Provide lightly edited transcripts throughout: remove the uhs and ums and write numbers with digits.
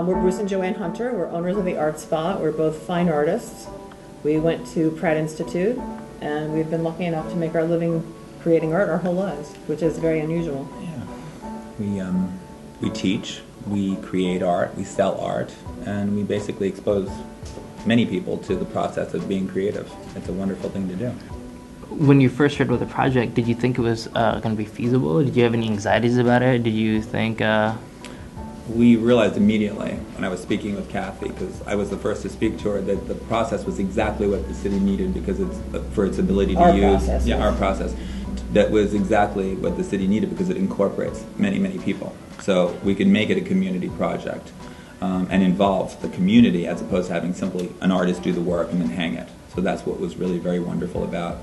We're Bruce and Joanne Hunter. We're owners of the Art Spa. We're both fine artists. We went to Pratt Institute, and we've been lucky enough to make our living creating art our whole lives, which is very unusual. Yeah. We teach, we create art, we sell art, and we basically expose many people to the process of being creative. It's a wonderful thing to do. When you first heard about the project, did you think it was going to be feasible? Did you have any anxieties about it? Did you think... We realized immediately when I was speaking with Kathy, because I was the first to speak to her, that the process was exactly what the city needed because for its ability to our process. That was exactly what the city needed because it incorporates many, many people. So we could make it a community project and involve the community as opposed to having simply an artist do the work and then hang it. So that's what was really very wonderful about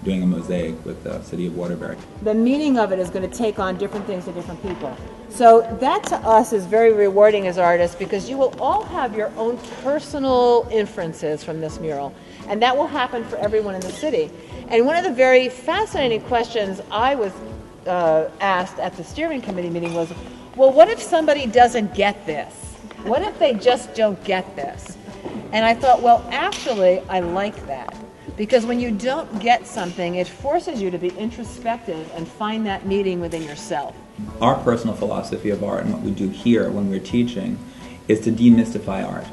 doing a mosaic with the city of Waterbury. The meaning of it is going to take on different things to different people. So that to us is very rewarding as artists because you will all have your own personal inferences from this mural. And that will happen for everyone in the city. And one of the very fascinating questions I was asked at the steering committee meeting was, well, what if somebody doesn't get this? What if they just don't get this? And I thought, well, actually, I like that. Because when you don't get something, it forces you to be introspective and find that meaning within yourself. Our personal philosophy of art and what we do here when we're teaching is to demystify art.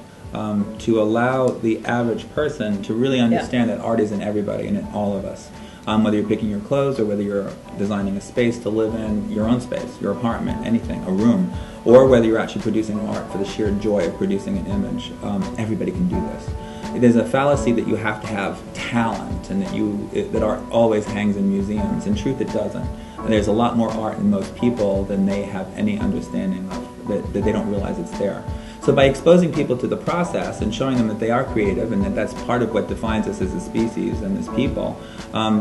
To allow the average person to really understand that art is in everybody and in all of us. Whether you're picking your clothes or whether you're designing a space to live in, your own space, your apartment, anything, a room, or whether you're actually producing art for the sheer joy of producing an image, everybody can do this. There's a fallacy that you have to have talent and that art always hangs in museums. In truth, it doesn't. And there's a lot more art in most people than they have any understanding of, that they don't realize it's there. So by exposing people to the process and showing them that they are creative and that that's part of what defines us as a species and as people,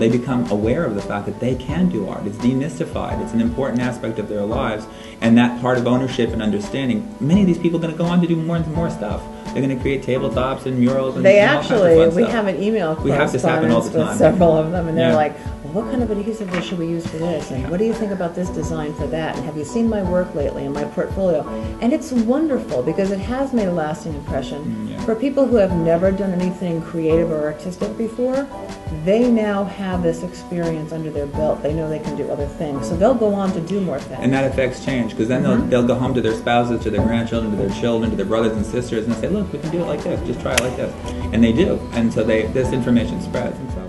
they become aware of the fact that they can do art. It's demystified. It's an important aspect of their lives. And that part of ownership and understanding, many of these people are going to go on to do more and more stuff. They're going to create tabletops and murals and all kinds of fun stuff. We have an email we have this happen all the time. With several of them, and they're like, well, what kind of adhesive should we use for this? And what do you think about this design for that? And have you seen my work lately in my portfolio? And it's wonderful because it has made a lasting impression. For people who have never done anything creative or artistic before, they now have this experience under their belt. They know they can do other things. So they'll go on to do more things. And that affects change, because then they'll go home to their spouses, to their grandchildren, to their children, to their brothers and sisters, and they'll say, look, we can do it like this, just try it like this. And they do. And so this information spreads. And so